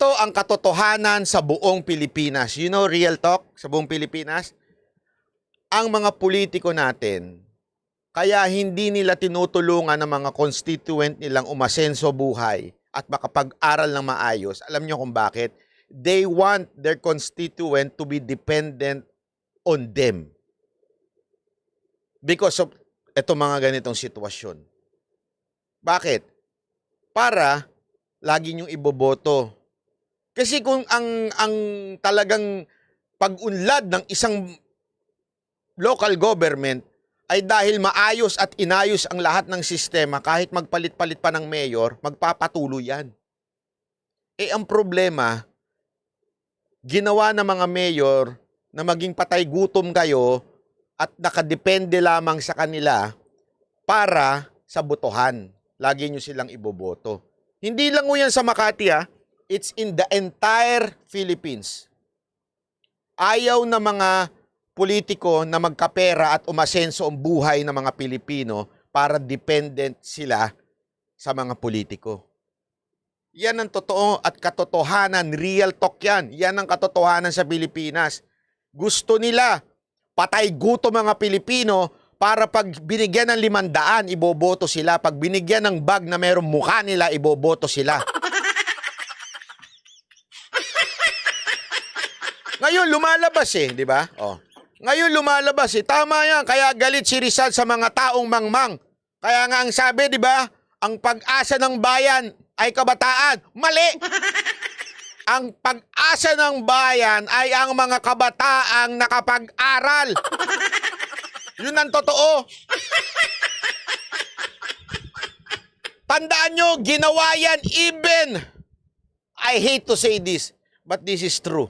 Ito ang katotohanan sa buong Pilipinas. You know, real talk sa buong Pilipinas. Ang mga politiko natin, kaya hindi nila tinutulungan ng mga constituent nilang umasenso buhay at makapag-aral ng maayos. Alam niyo kung bakit? They want their constituent to be dependent on them. Because of ito mga ganitong sitwasyon. Bakit? Para lagi niyong iboboto. Kasi kung ang talagang pag-unlad ng isang local government ay dahil maayos at inayos ang lahat ng sistema, kahit magpalit-palit pa ng mayor, magpapatuloy yan. Eh ang problema, ginawa ng mga mayor na maging patay gutom kayo at nakadepende lamang sa kanila para sa botohan. Lagi nyo silang iboboto. Hindi lang yan sa Makati it's in the entire Philippines. Ayaw na mga politiko na magkapera at umasenso ang buhay ng mga Pilipino para dependent sila sa mga politiko. Yan ang totoo at katotohanan, real talk yan. Yan ang katotohanan sa Pilipinas. Gusto nila patay gutom mga Pilipino para pag binigyan ng 500, iboboto sila. Pag binigyan ng bag na mayroong mukha nila, iboboto sila. Ngayon lumalabas di ba? Ngayon lumalabas Tama yan, kaya galit si Rizal sa mga taong mangmang. Kaya nga ang sabi, di ba? Ang pag-asa ng bayan ay kabataan. Mali! Ang pag-asa ng bayan ay ang mga kabataang nakapag-aral. Yun ang totoo. Tandaan nyo, ginawa yan even. I hate to say this, but this is true.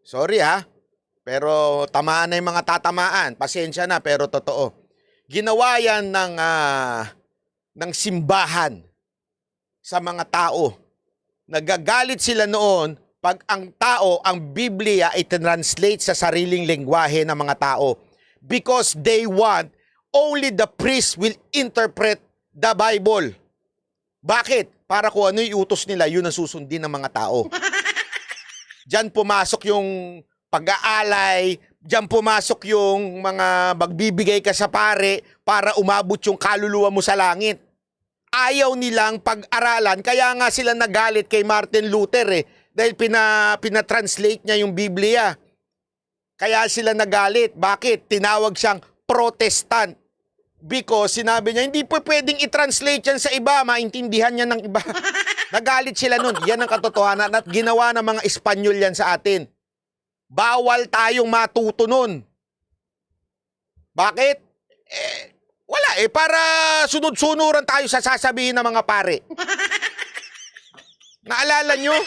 Sorry pero tamaan na yung mga tatamaan. Pasensya na, pero totoo. Ginawa yan ng simbahan sa mga tao. Nagagalit sila noon pag ang tao, ang Biblia ay translate sa sariling lengguwahe ng mga tao. Because they want only the priest will interpret the Bible. Bakit? Para kung ano yung utos nila, yun ang susundin ng mga tao. Diyan pumasok yung pag-aalay, diyan pumasok yung mga magbibigay ka sa pare para umabot yung kaluluwa mo sa langit. Ayaw nilang pag-aralan, kaya nga sila nagalit kay Martin Luther dahil pinatranslate niya yung Biblia. Kaya sila nagalit. Bakit? Tinawag siyang Protestant. Because sinabi niya, hindi po pwedeng i-translate yan sa iba, maintindihan niya ng iba. Nagalit sila nun. Yan ang katotohanan at ginawa ng mga Espanyol yan sa atin. Bawal tayong matuto nun. Bakit? Wala para sunod-sunuran tayo sa sasabihin ng mga pare. Naalala nyo?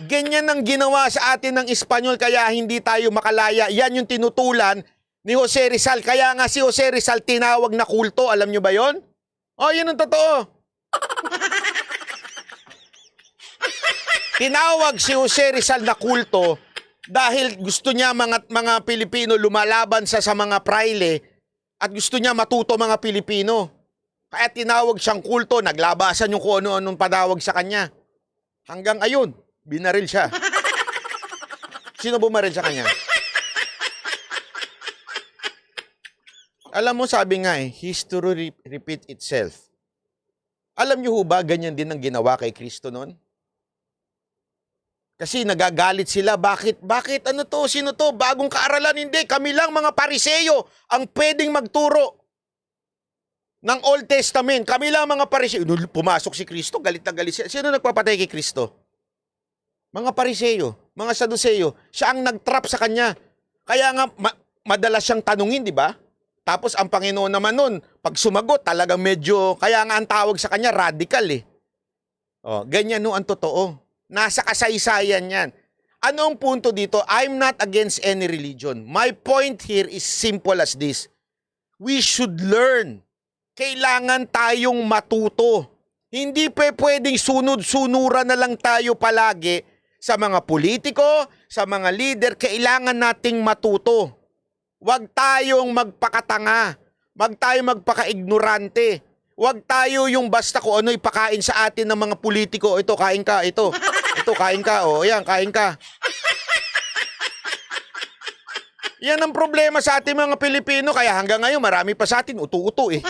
Ganyan ang ginawa sa atin ng Espanyol kaya hindi tayo makalaya. Yan yung tinutulan ni Jose Rizal. Kaya nga si Jose Rizal tinawag na kulto. Alam nyo ba yon? Yun ang totoo. Tinawag si Jose Rizal na kulto dahil gusto niya mga Pilipino lumalaban sa mga praile at gusto niya matuto mga Pilipino. Kaya tinawag siyang kulto, naglabasan yung kung ano-anong padawag sa kanya. Hanggang ayun, binaril siya. Sino bumaril sa kanya? Alam mo, sabi nga history repeat itself. Alam niyo ba, ganyan din ang ginawa kay Kristo noon? Kasi nagagalit sila. Bakit? Ano to? Sino to? Bagong kaaralan? Hindi. Kami lang mga Pariseyo ang pwedeng magturo ng Old Testament. Kami lang mga Pariseyo. Pumasok si Kristo, galit na galit siya. Sino nagpapatay kay Kristo? Mga Pariseyo, mga Saduseyo. Siya ang nag-trap sa kanya. Kaya nga, madalas siyang tanungin, di ba? Tapos ang Panginoon naman nun, pag sumagot, talagang medyo, kaya nga ang tawag sa kanya, radical ganyan ang totoo. Nasa kasaysayan yan. Ano ang punto dito? I'm not against any religion. My point here is simple as this. We should learn. Kailangan tayong matuto. Hindi pwedeng sunod-sunuran na lang tayo palagi sa mga politiko, sa mga leader. Kailangan nating matuto. Huwag tayong magpakatanga. Huwag tayong magpaka-ignorante. Huwag tayo yung basta ko ano ipakain sa atin ng mga politiko. Ito, kain ka. Ito, kain ka. O, ayan, kain ka. Yan ang problema sa ating mga Pilipino. Kaya hanggang ngayon, marami pa sa atin utu-utu eh.